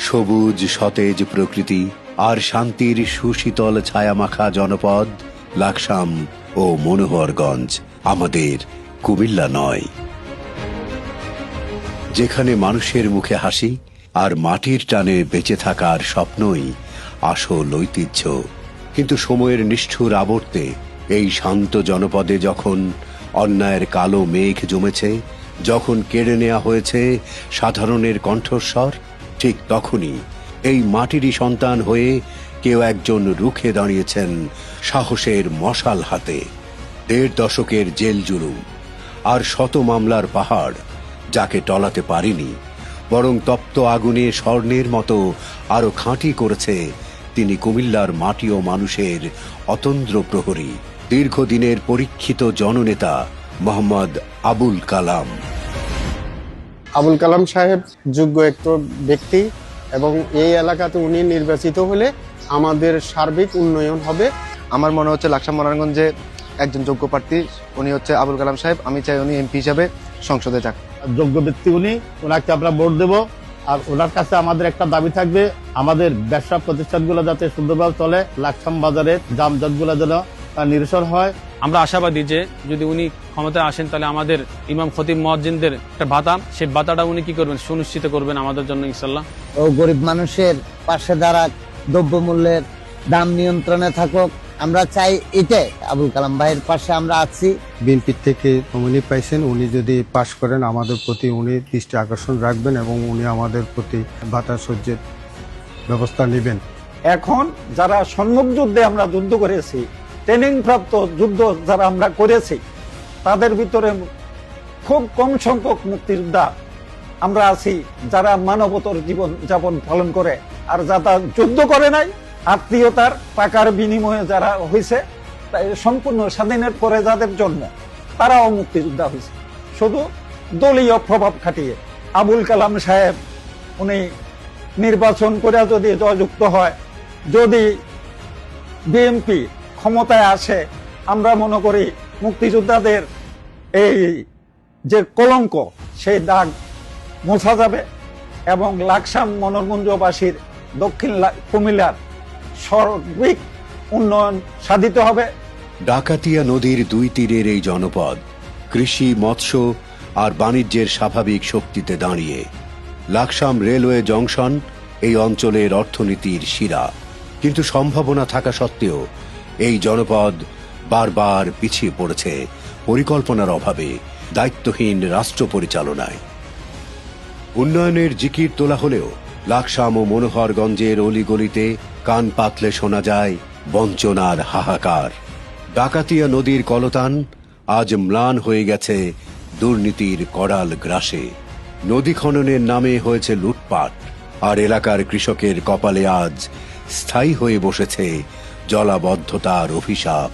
সবুজ সতেজ প্রকৃতি আর শান্তির সুশীতল ছায়ামাখা জনপদ লাকসাম ও মনোহরগঞ্জ আমাদের কুমিল্লা নয়, যেখানে মানুষের মুখে হাসি আর মাটির টানে বেঁচে থাকার স্বপ্নই আসল ঐতিহ্য। কিন্তু সময়ের নিষ্ঠুর আবর্তে এই শান্ত জনপদে যখন অন্যায়ের কালো মেঘ জমেছে, যখন কেড়ে নেওয়া হয়েছে সাধারণের কণ্ঠস্বর, ঠিক তখনই এই মাটিরই সন্তান হয়ে কেউ একজন রুখে দাঁড়িয়েছেন সাহসের মশাল হাতে। ১.৫ দশকের জেল জুলুম আর শত মামলার পাহাড় যাকে টলাতে পারেনি, বরং তপ্ত আগুনে স্বর্ণের মতো আরো খাঁটি করেছে তিনি কুমিল্লার মাটি ও মানুষের অতন্দ্র প্রহরী, দীর্ঘদিনের পরীক্ষিত জননেতা মোহাম্মদ আবুল কালাম। আবুল কালাম সাহেব যোগ্য একজন ব্যক্তি এবং এই এলাকাতে উনি নির্বাচিত হলে আমাদের সার্বিক উন্নয়ন হবে। আমার মনে হচ্ছে লাকসাম মনোহরগঞ্জে একজন যোগ্য প্রার্থী, উনি হচ্ছে আবুল কালাম সাহেব। আমি চাই উনি এমপি হিসাবে সংসদে যাক। যোগ্য ব্যক্তি উনি, ওনাকে আমরা ভোট দেব। আর ওনার কাছে আমাদের একটা দাবি থাকবে, আমাদের ব্যবসা প্রতিষ্ঠানগুলো যাতে সুন্দরভাবে চলে, লাকসাম বাজারের যানজটগুলো যেন নিরসন হয়। আমরা আশাবাদী যে যদি উনি ক্ষমতায় আসেন তাহলে আমাদের ইমাম খতিব মুয়াজ্জিনদের একটা ভাতা, সেই ভাতাটা উনি কি করবেন, সুনিশ্চিত করবেন আমাদের জন্য ইনশাল্লাহ। ও গরিব মানুষের পাশে দাঁড়াক, দ্রব্যমূল্যের দাম নিয়ন্ত্রণে থাকুক, আমরা চাই এটাই। আবুল কালাম ভাইয়ের পাশে আমরা আছি। বিএনপি থেকে উনি পাইছেন, উনি যদি পাশ করেন আমাদের প্রতি উনি দৃষ্টি আকর্ষণ রাখবেন এবং উনি আমাদের প্রতি ভাতা সহ্যের ব্যবস্থা নেবেন। এখন যারা সম্মুখ যুদ্ধে আমরা যুদ্ধ করেছি, ট্রেনিং প্রাপ্ত যুদ্ধ যারা আমরা করেছি, তাদের ভিতরে খুব কম সংখ্যক মুক্তিযোদ্ধা আমরা আছি যারা মানবতর জীবন যাপন পালন করে। আর যারা যুদ্ধ করে নাই, আত্মীয়তার টাকার বিনিময়ে যারা হয়েছে, সম্পূর্ণ স্বাধীনের পরে যাদের জন্ম, তারাও মুক্তিযোদ্ধা হয়েছে শুধু দলীয় প্রভাব খাটিয়ে। আবুল কালাম সাহেব উনি নির্বাচন করে যদি জয়যুক্ত হয়, যদি বিএনপি ক্ষমতায় আসে, আমরা মনে করি মুক্তিযোদ্ধাদের এই যে কলঙ্ক, সেই দাগ মোছা যাবে এবং লাকসাম মনোহরগঞ্জবাসীর দক্ষিণ কুমিল্লার সার্বিক উন্নয়ন সাধিত হবে। ডাকাতিয়া নদীর ২ তীরের এই জনপদ কৃষি, মৎস্য আর বাণিজ্যের স্বাভাবিক শক্তিতে দাঁড়িয়ে। লাকসাম রেলওয়ে জংশন এই অঞ্চলের অর্থনীতির শিরা। কিন্তু সম্ভাবনা থাকা সত্ত্বেও এই জনপদ বারবার পিছিয়ে পড়েছে পরিকল্পনার অভাবে, দায়িত্বহীন রাষ্ট্র পরিচালনায়। উন্নয়নের জিকির তোলা হলেও লাকসাম ও মনোহরগঞ্জের অলিগলিতে কান পাতলে শোনা যায় বঞ্চনার হাহাকার। ডাকাতিয়া নদীর কলতান আজ ম্লান হয়ে গেছে দুর্নীতির করাল গ্রাসে। নদী খননের নামে হয়েছে লুটপাট, আর এলাকার কৃষকের কপালে আজ স্থায়ী হয়ে বসেছে জলাবদ্ধতার অভিশাপ।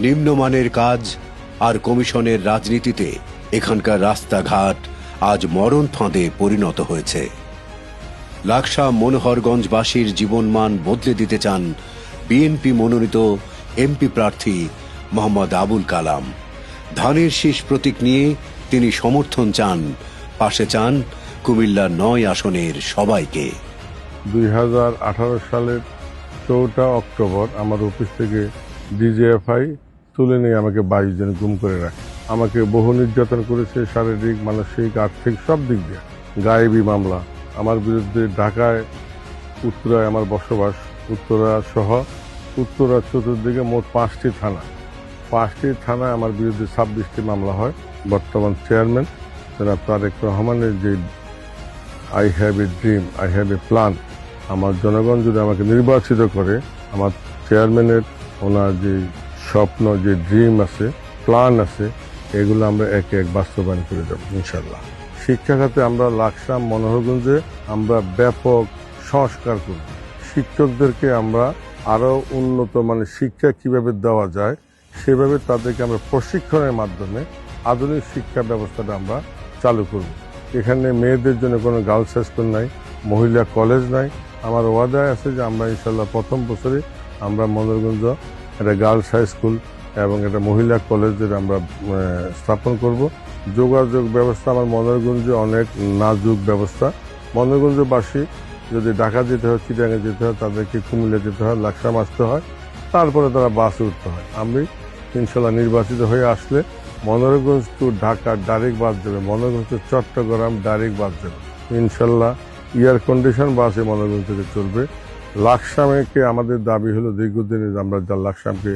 নিম্নমানের কাজ আর কমিশনের রাজনীতিতে এখানকার রাস্তাঘাট আজ মরণ ফাঁদে পরিণত হয়েছে। লাকসাম মনোহরগঞ্জবাসীর জীবনমান বদলে দিতে চান বিএনপি মনোনীত এমপি প্রার্থী মোহাম্মদ আবুল কালাম। ধানের শীষ প্রতীক নিয়ে তিনি সমর্থন চান, পাশে চান কুমিল্লা ৯ আসনের সবাইকে। ২০১৮ সালের ৪ অক্টোবর আমার অফিস থেকে ডিজিএফআই তুলে নিয়ে আমাকে ২২ জন গুম করে রাখে। আমাকে বহু নির্যাতন করেছে, শারীরিক, মানসিক, আর্থিক সব দিক দিয়ে। গায়েবী মামলা আমার বিরুদ্ধে। ঢাকায় উত্তরায় আমার বসবাস, উত্তরা সহ উত্তরার চতুর্দিকে মোট 5টি থানা। 5টি থানায় আমার বিরুদ্ধে 26টি মামলা হয়। বর্তমান চেয়ারম্যান জনাব তারেক রহমানের যে I have a dream, I have a plan, আমার জনগণ যদি আমাকে নির্বাচিত করে, আমার চেয়ারম্যানের ওনার যে স্বপ্ন, যে ড্রিম আছে, প্ল্যান আছে, এগুলো আমরা একে এক বাস্তবায়ন করে দেব ইনশাল্লাহ। শিক্ষা খাতে আমরা লাকসাম মনোহরগঞ্জে আমরা ব্যাপক সংস্কার করব। শিক্ষকদেরকে আমরা আরও উন্নত মানের শিক্ষা কিভাবে দেওয়া যায়, সেভাবে তাদেরকে আমরা প্রশিক্ষণের মাধ্যমে আধুনিক শিক্ষা ব্যবস্থাটা আমরা চালু করব। এখানে মেয়েদের জন্য কোনো গার্লস হাই স্কুল নাই, মহিলা কলেজ নাই। আমার ওয়াদায় আছে যে আমরা ইনশাল্লাহ প্রথম বছরে আমরা মনোহরগঞ্জ একটা গার্লস হাই স্কুল এবং একটা মহিলা কলেজের আমরা স্থাপন করব। যোগাযোগ ব্যবস্থা আমার মনোহরগঞ্জে অনেক নাজুক ব্যবস্থা। মনোহরগঞ্জবাসী যদি ঢাকা যেতে হয়, চিটাগাং যেতে হয়, তাদেরকে কুমিল্লা যেতে হয়, লাকসাম আসতে হয়, তারপরে তারা বাসে উঠতে হয়। আমি ইনশাল্লাহ নির্বাচিত হয়ে আসলে Manoharganj to Dhaka direct bus যাবে, Manoharganj to Chittagong direct bus যাবে ইনশাল্লাহ। এয়ার কন্ডিশন বাসে মনোহরগঞ্জ থেকে চলবে। লাকসামকে আমাদের দাবি হলো দীর্ঘদিনের, আমরা লাকসামকে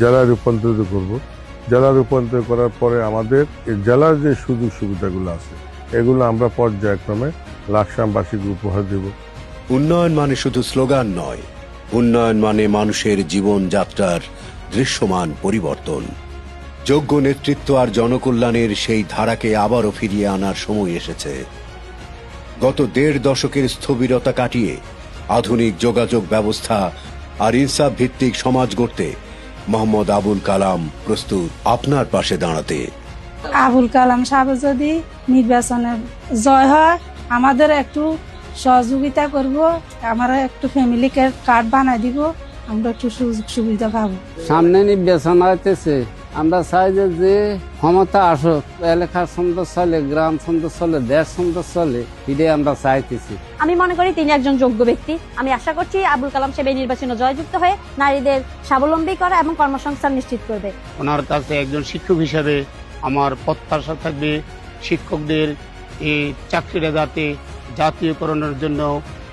জেলায় রূপান্তরিত করব। জেলা রূপান্তর করার পরে আমাদের এই জেলার যে সুযোগ সুবিধাগুলো আছে এগুলো আমরা পর্যায়ক্রমে লাকসামবাসীকে উপহার দেব। উন্নয়ন মানে শুধু স্লোগান নয়, উন্নয়ন মানে মানুষের জীবনযাত্রার দৃশ্যমান পরিবর্তন। যোগ্য নেতৃত্ব আর জনকল্যাণের সেই ধারাকে আবারও ফিরিয়ে আনার সময় এসেছে। গত ১.৫ দশকের স্থবিরতা কাটিয়ে আধুনিক যোগাযোগ ব্যবস্থা আর ইনসাফ ভিত্তিক সমাজ গড়তে মোহাম্মদ আবুল কালাম প্রস্তুত আপনার পাশে দাঁড়াতে। আবুল কালাম সাহেব যদি নির্বাচনে জয় হয়, আমাদের একটু সহযোগিতা করব, আমরা একটু ফ্যামিলি কার্ড বানাই দিব, আমরা একটু সুযোগ সুবিধা পাবো। সামনে নির্বাচন হইতেছে, আমরা চাই যে ক্ষমতা আসুক, এলাকার সুন্দর চলে, গ্রাম সুন্দর চলে, দেশ সুন্দর চলে, এটাই আমরা চাইতেছি। আমি মনে করি তিনি একজন যোগ্য ব্যক্তি। আমি আশা করছি আবুল কালাম সাহেব এই নির্বাচনে জয়যুক্ত হয়ে নারীদের স্বাবলম্বী করা এবং কর্মসংস্থান নিশ্চিত করবে। ওনার কাছে একজন শিক্ষক হিসেবে আমার প্রত্যাশা থাকবে শিক্ষকদের এই চাকরিটা যাতে জাতীয়করণের জন্য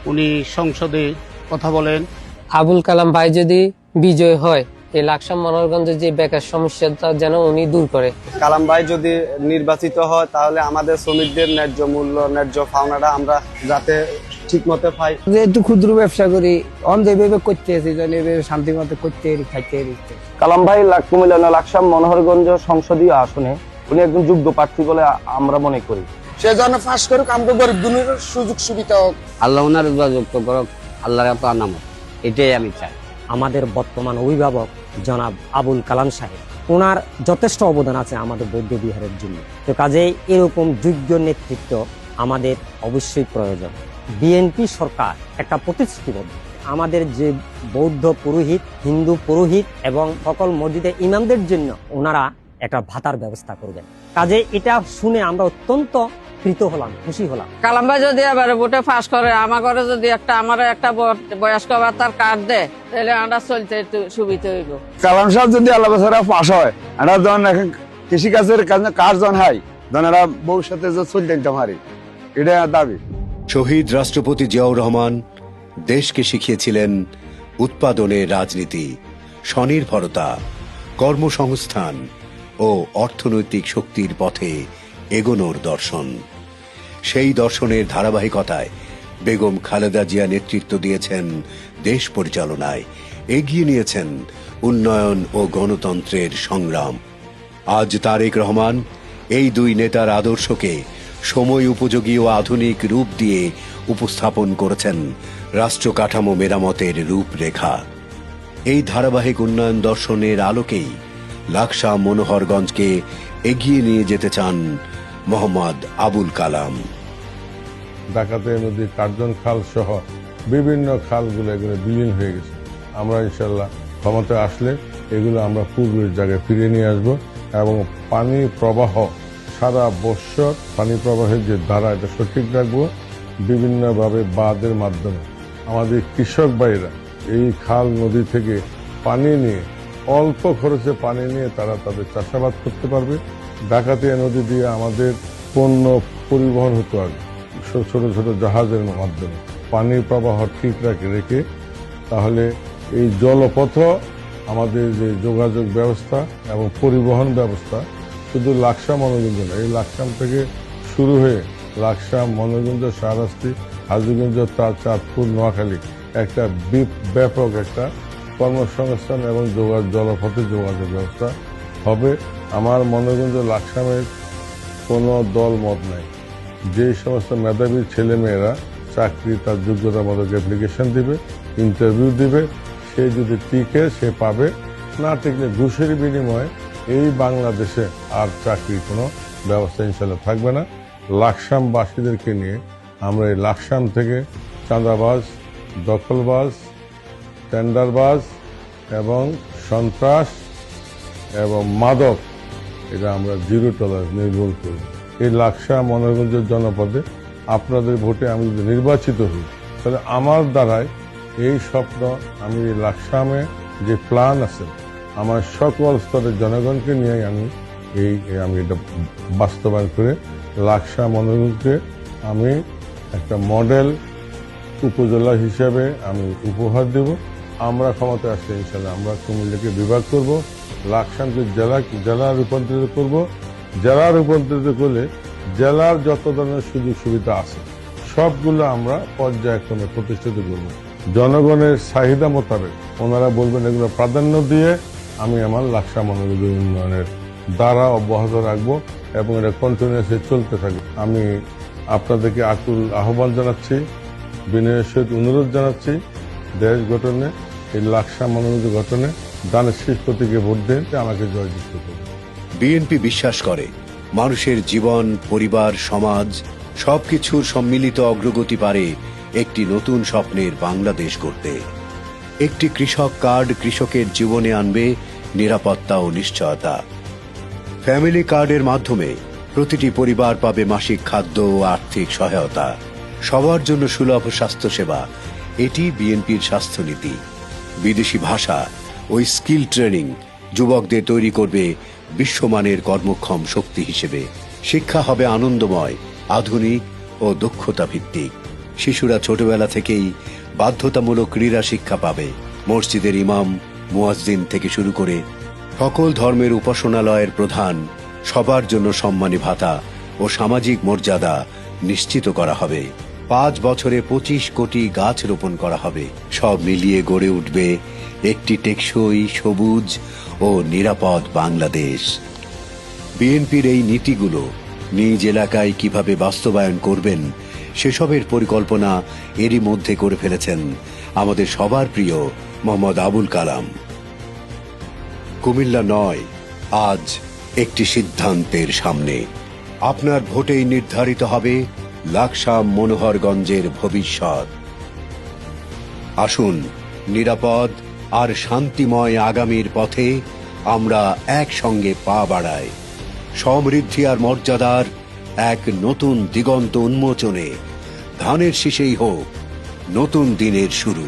উনি সংসদে কথা বলেন। আবুল কালাম ভাই যদি বিজয় হয়, এই লাকসাম মনোহরগঞ্জের যে বেকার সমস্যাটা যেন উনি দূর করে। কালাম ভাই যদি নির্বাচিত হয় তাহলে আমাদের শ্রমিকদের ন্যায্য মূল্য, ন্যায্য পাওনাটা আমরা যাতে ঠিক মতো পাই। যেহেতু ক্ষুদ্র ব্যবসা করি, যেভাবে করতে এসেছি শান্তি মতো করতে খাইতে। কালাম ভাই কুমিল্লা লাকসাম মনোহরগঞ্জ সংসদীয় আসনে উনি একজন যোগ্য প্রার্থী বলে আমরা মনে করি। সে যেন ফাঁস করুক, আমরা গরিব দুনির সুযোগ সুবিধা হোক। আল্লাহ ওনার যুক্ত করুক, আল্লাহর এত নামক, এটাই আমি চাই। আমাদের বর্তমান অভিভাবক জনাব আবুল কালাম সাহেব, ওনার যথেষ্ট অবদান আছে আমাদের বৌদ্ধ বিহারের জন্য। তো কাজেই এরকম যোগ্য নেতৃত্ব আমাদের অবশ্যই প্রয়োজন। বিএনপি সরকার একটা প্রতিশ্রুতিবদ্ধ, আমাদের যে বৌদ্ধ পুরোহিত, হিন্দু পুরোহিত এবং সকল মসজিদে ইমামদের জন্য ওনারা একটা ভাতার ব্যবস্থা করবেন। কাজে এটা শুনে আমরা অত্যন্ত কৃত হলাম, খুশি হলাম। কালাম ভাই যদি এবারে ভোটে পাস করে, আমার ঘরে যদি আমার একটা বয়স্ক ভাতার কার্ড দেয়, তাহলে আমরা চলতে একটু সুবিধা হইব। কালাম সাহেব যদি আল্লাহ বছরে পাস হয়, এটা যখন কৃষি কাজের কাজ যখন হয়, তখন এরা ভবিষ্যতে চলতে দিতে পারি, এটা দাবি। শহীদ রাষ্ট্রপতি জিয়াউর রহমান দেশকে শিখিয়েছিলেন উৎপাদনের রাজনীতি, স্বনির্ভরতা, কর্মসংস্থান ও অর্থনৈতিক শক্তির পথে এগোনোর দর্শন। সেই দর্শনের ধারাবাহিকতায় বেগম খালেদা জিয়া নেতৃত্ব দিয়েছেন দেশ পরিচালনায়, এগিয়ে নিয়েছেন উন্নয়ন ও গণতন্ত্রের সংগ্রাম। আজ তারেক রহমান এই দুই নেতার আদর্শকে সময় উপযোগী ও আধুনিক রূপ দিয়ে উপস্থাপন করেছেন রাষ্ট্র কাঠামো মেরামতের রূপরেখা। এই ধারাবাহিক উন্নয়ন দর্শনের আলোকেই লাকসাম মনোহরগঞ্জকে এগিয়ে নিয়ে যেতে চান মোহাম্মদ আবুল কালাম। ডাকাতে নদী, কার্জন খাল সহ বিভিন্ন খালগুলো এগুলো বিলীন হয়ে গেছে। আমরা ইনশাল্লাহ ক্ষমতায় আসলে এগুলো আমরা পূর্বের জায়গায় ফিরিয়ে নিয়ে আসবো এবং পানি প্রবাহ সারা বৎসর পানি প্রবাহের যে ধারা এটা সঠিক রাখবো। বিভিন্নভাবে বাঁধের মাধ্যমে আমাদের কৃষক ভাইরা এই খাল নদী থেকে পানি নিয়ে, অল্প খরচে পানি নিয়ে তারা তাদের চাষাবাদ করতে পারবে। ডাকাতিয়া নদী দিয়ে আমাদের পণ্য পরিবহন হতে পারবে ছোট ছোট জাহাজের মাধ্যমে। পানির প্রবাহ ঠিক রেখে তাহলে এই জলপথ আমাদের যে যোগাযোগ ব্যবস্থা এবং পরিবহন ব্যবস্থা শুধু লাকসাম মনোরঞ্জন, এই লাকসাম থেকে শুরু হয়ে লাকসাম, মনোরঞ্জ, শাহরাস্তি, হাজীগঞ্জ, চাঁদপুর, নোয়াখালী একটা ব্যাপক একটা কর্মসংস্থান এবং জলপথে যোগাযোগ ব্যবস্থা হবে। আমার মনোরঞ্জ লাকসামের কোনো দল মত নাই। যে সমস্ত মেধাবী ছেলেমেয়েরা চাকরি তার যোগ্যতা মতো অ্যাপ্লিকেশন দিবে, ইন্টারভিউ দিবে, সে যদি টিকে সে পাবে, না টিকলে ঘুষের বিনিময়ে এই বাংলাদেশে আর চাকরির কোনো ব্যবস্থা ইনশাল্লাহ থাকবে না। লাকসামবাসীদেরকে নিয়ে আমরা এই লাকসাম থেকে চাঁদাবাজ, দখলবাজ, টেন্ডারবাজ এবং সন্ত্রাস এবং মাদক, এটা আমরা জিরো টলারেন্স নির্মূল করব। এই লাকসাম মনোরঞ্জন জনপদে আপনাদের ভোটে আমি যদি নির্বাচিত হই, তাহলে আমার দ্বারাই এই স্বপ্ন, আমি লাকসামে যে প্ল্যান আছে আমার সকল স্তরের জনগণকে নিয়ে আমি এটা বাস্তবায়ন করে লাকসাম মনোরঞ্জনকে আমি একটা মডেল উপজেলা হিসাবে আমি উপহার দেব। আমরা ক্ষমতায় আসলে ইনশাল্লাহ আমরা কুমিল্লাকে বিভাগ করব, লাকসামকে জেলা রূপান্তরিত করব। জেলা রূপান্তরিত করলে জেলার যত ধরনের সুযোগ সুবিধা আছে সবগুলো আমরা পর্যায়ক্রমে প্রতিষ্ঠিত করব। জনগণের চাহিদা মোতাবেক ওনারা বলবেন এগুলো প্রাধান্য দিয়ে আমি আমার লাকসাম মনোরঞ্জন উন্নয়নের দ্বারা অব্যাহত রাখবো এবং এটা কন্টিনিউয়াসলি চলতে থাকবে। আমি আপনাদেরকে আকুল আহ্বান জানাচ্ছি, বিনয়ের সহিত অনুরোধ জানাচ্ছি, দেশ গঠনে, এই লাকসাম মনোরঞ্জন গঠনে দানের শীষ প্রতীকে ভোট দিয়ে আমাকে জয়যুক্ত করবে। বিএনপি বিশ্বাস করে মানুষের জীবন, পরিবার, সমাজ সবকিছুর সম্মিলিত অগ্রগতি পারে একটি নতুন স্বপ্নের বাংলাদেশ গড়তে। একটি কৃষক কার্ড কৃষকের জীবনে আনবে নিরাপত্তা ও নিশ্চয়তা। ফ্যামিলি কার্ডের মাধ্যমে প্রতিটি পরিবার পাবে মাসিক খাদ্য ও আর্থিক সহায়তা। সবার জন্য সুলভ স্বাস্থ্যসেবা, এটি বিএনপির স্বাস্থ্যনীতি। বিদেশি ভাষা ও স্কিল ট্রেনিং যুবকদের তৈরি করবে বিশ্বমানের কর্মক্ষম শক্তি হিসেবে। শিক্ষা হবে আনন্দময়, আধুনিক ও দক্ষতা ভিত্তিক। শিশুরা ছোটবেলা থেকেই বাধ্যতামূলক ক্রীড়া শিক্ষা পাবে। মসজিদের ইমাম, মুয়াজ্জিন থেকে শুরু করে সকল ধর্মের উপাসনালয়ের প্রধান সবার জন্য সম্মানী ভাতা ও সামাজিক মর্যাদা নিশ্চিত করা হবে। 5 বছরে 25 কোটি গাছ রোপণ করা হবে। সব মিলিয়ে গড়ে উঠবে একটি টেকসই, সবুজ ও নিরাপদ বাংলাদেশ। বিএনপির এই নীতিগুলো নিজ এলাকায় কিভাবে বাস্তবায়ন করবেন সেসবের পরিকল্পনা এরই মধ্যে করে ফেলেছেন আমাদের সবার প্রিয় মোহাম্মদ আবুল কালাম। কুমিল্লা নয়, আজ একটি সিদ্ধান্তের সামনে। আপনার ভোটেই নির্ধারিত হবে লাকসাম মনোহরগঞ্জের ভবিষ্যৎ। আসুন নিরাপদ আর শান্তিময় আগামীর পথে আমরা একসঙ্গে পা বাড়াই। সমৃদ্ধি আর মর্যাদার এক নতুন দিগন্ত উন্মোচনে ধানের শীষেই হোক নতুন দিনের শুরু।